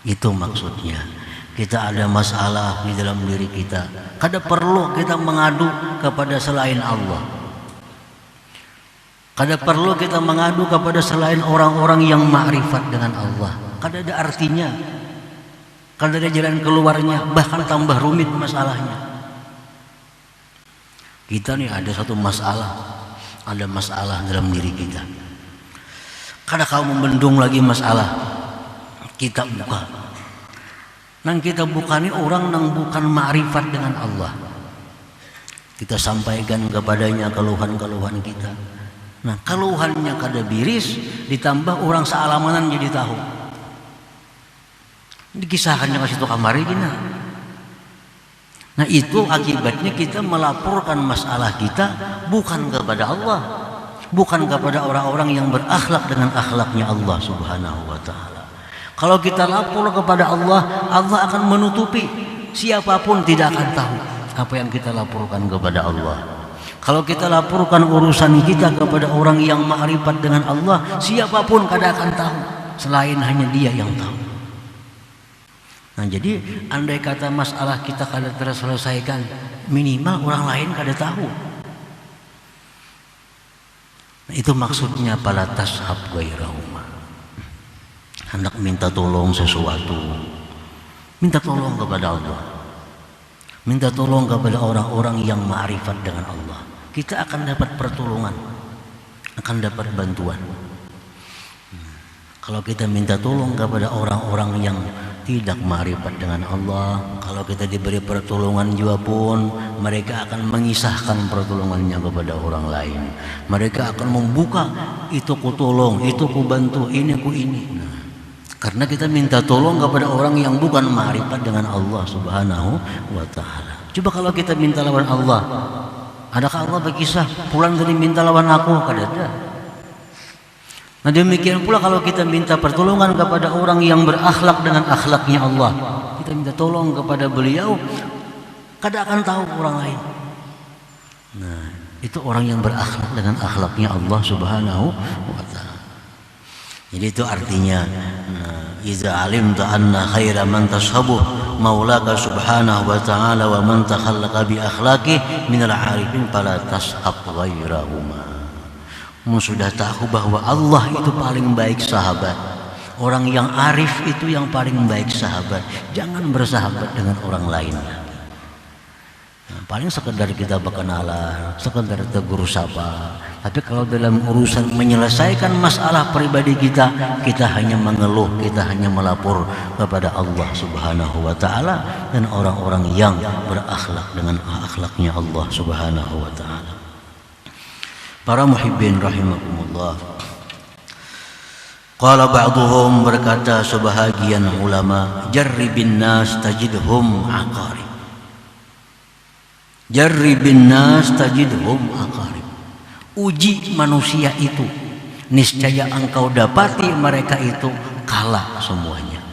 Itu maksudnya. Kita ada masalah di dalam diri kita, kada perlu kita mengadu kepada selain Allah. Kada perlu kita mengadu kepada selain orang-orang yang ma'rifat dengan Allah. Kada ada artinya. Kada ada jalan keluarnya, bahkan tambah rumit masalahnya. Kita nih ada satu masalah, ada masalah dalam diri kita. Kada kau membendung lagi masalah, kita buka. Nang kita buka nih orang nang bukan ma'rifat dengan Allah. Kita sampaikan kepadanya keluhan-keluhan kita. Nah, keluhannya kada biris, ditambah orang sealamanan jadi tahu. Dikisahkannya kasih tukang kamari gina. Nah, itu akibatnya kita melaporkan masalah kita bukan kepada Allah, bukan kepada orang-orang yang berakhlak dengan akhlaknya Allah Subhanahu wa taala. Kalau kita lapor kepada Allah, Allah akan menutupi. Siapapun tidak akan tahu apa yang kita laporkan kepada Allah. Kalau kita laporkan urusan kita kepada orang yang ma'rifat dengan Allah, siapapun kada akan tahu selain hanya Dia yang tahu. Nah, jadi andai kata masalah kita kada terselesaikan, minimal orang lain kada tahu. Nah, itu maksudnya pala tashab ghairahuma. Hendak minta tolong sesuatu, minta tolong kepada Allah, minta tolong kepada orang-orang yang ma'rifat dengan Allah. Kita akan dapat pertolongan, akan dapat bantuan. Kalau kita minta tolong kepada orang-orang yang tidak ma'rifat dengan Allah, kalau kita diberi pertolongan juga pun, mereka akan mengisahkan pertolongannya kepada orang lain. Mereka akan membuka, itu ku tolong, itu ku bantu, ini ku ini. Nah, karena kita minta tolong kepada orang yang bukan ma'rifat dengan Allah Subhanahu wa ta'ala. Coba kalau kita minta lawan Allah, adakah Allah berkisah pulang tadi minta lawan aku? Kada ada. Nah, demikian pula kalau kita minta pertolongan kepada orang yang berakhlak dengan akhlaknya Allah, kita minta tolong kepada beliau, kada akan tahu orang lain. Nah, itu orang yang berakhlak dengan akhlaknya Allah Subhanahu wa ta'ala. Jadi itu artinya, iza alimta anna khaira man tashabuh maulaka subhanahu wa ta'ala wa man takhallaqa bi akhlaqi minal arifin fala tashab ghairahuma. Sudah tahu bahwa Allah itu paling baik sahabat, orang yang arif itu yang paling baik sahabat, jangan bersahabat dengan orang lain. Nah, paling sekedar kita berkenalan, sekedar tegur sapa. Tapi kalau dalam urusan menyelesaikan masalah pribadi kita, kita hanya mengeluh, kita hanya melapor kepada Allah Subhanahu wa ta'ala dan orang-orang yang berakhlak dengan akhlaknya Allah Subhanahu wa ta'ala. Para muhibbin rahimakumullah. Qala ba'duhum, berkata sebahagian ulama, jarribin nas tajidhum aqarib. Jarribin nas tajidhum aqarib. Uji manusia itu, niscaya engkau dapati mereka itu kalah semuanya.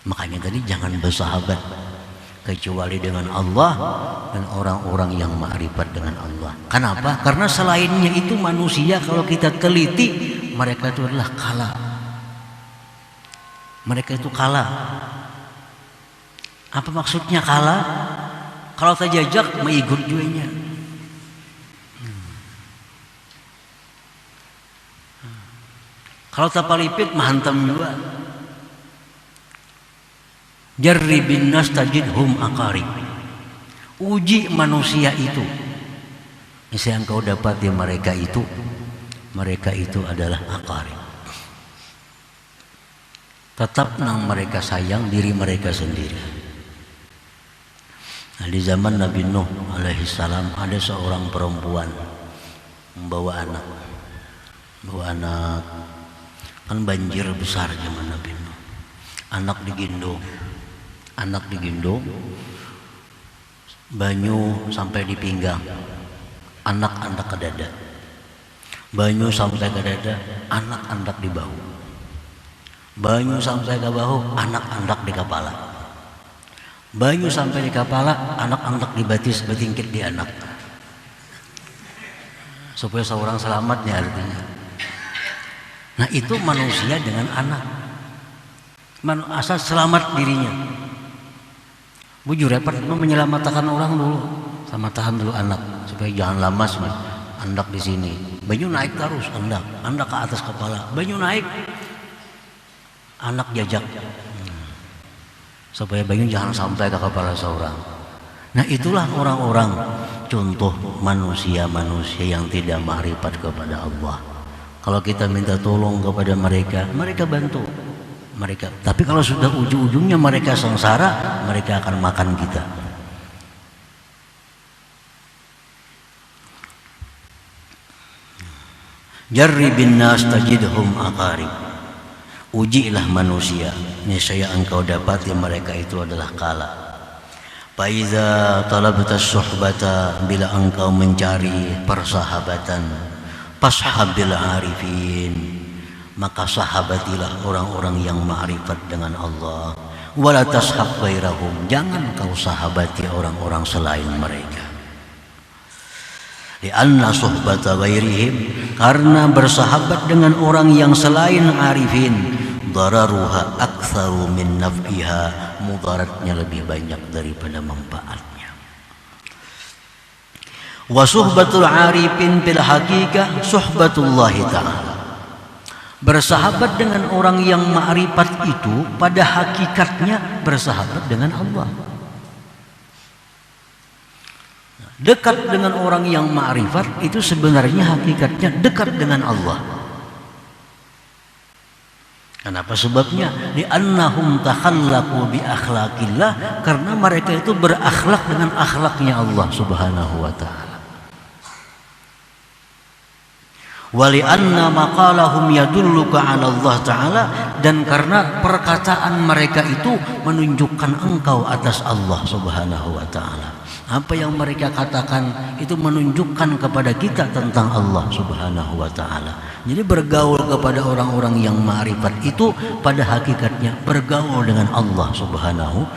Makanya tadi jangan bersahabat kecuali dengan Allah dan orang-orang yang ma'rifat dengan Allah. Kenapa? Karena selainnya itu manusia kalau kita teliti, mereka itu adalah kalah. Mereka itu kalah. Apa maksudnya kalah? Kalau terjajak mengikut juanya. Kalau tapalipit mahantam juga. Jarribin nas tajidhum aqarib. Uji manusia itu. Misalnya engkau dapat di mereka itu adalah aqarib. Tetap nang mereka sayang diri mereka sendiri. Nah, di zaman Nabi Nuh alaihi salam ada seorang perempuan membawa anak. Bawa anak, kan banjir besar zaman Nabi Nuh. Anak digendong, banyu sampai di pinggang, anak-anak ke dada, banyu sampai ke dada, anak-anak di bahu, banyu sampai ke bahu, anak-anak di kepala, banyu sampai di kepala, anak-anak di batis, bertingkit di anak, supaya seorang selamatnya artinya. Nah, itu manusia dengan anak. asal selamat dirinya. Bujur repot menyelamatkan orang dulu, sama tahan dulu anak supaya jangan lamas nih. Andak di sini, banyu naik terus, andak ke atas kepala, banyu naik, anak jajak, supaya banyu jangan sampai ke kepala seorang. Nah itulah orang-orang contoh manusia-manusia yang tidak ma'rifat kepada Allah. Kalau kita minta tolong kepada mereka, mereka bantu. Tapi kalau sudah ujung-ujungnya mereka sengsara, mereka akan makan kita. Jarribin nas tajidhum aqarib. Ujilah manusia, niscaya engkau dapati mereka itu adalah kala. Faiza talabta suhbata, bila engkau mencari persahabatan, fashabil arifin, maka sahabatilah orang-orang yang ma'rifat dengan Allah. Wala tashab ghairahum, jangan kau sahabati orang-orang selain mereka. Lianna suhbata ghairihim, karena bersahabat dengan orang yang selain arifin, dararuha aktsaru min naf'iha, mudaratnya lebih banyak daripada manfaatnya. Wa suhbatul arifin fil haqiqah suhbatullahi ta'ala. Bersahabat dengan orang yang ma'rifat itu pada hakikatnya bersahabat dengan Allah. Dekat dengan orang yang ma'rifat itu sebenarnya hakikatnya dekat dengan Allah. Kenapa sebabnya? Li'annahum takhallaqu bi akhlaqillah, karena mereka itu berakhlak dengan akhlaknya Allah Subhanahu wa ta'ala. Wa li'anna maqalahum yadulluka 'ala Allah ta'ala, dan karena perkataan mereka itu menunjukkan engkau atas Allah Subhanahu wa ta'ala. Apa yang mereka katakan itu menunjukkan kepada kita tentang Allah Subhanahu wa ta'ala. Jadi bergaul kepada orang-orang yang ma'rifat itu pada hakikatnya bergaul dengan Allah Subhanahu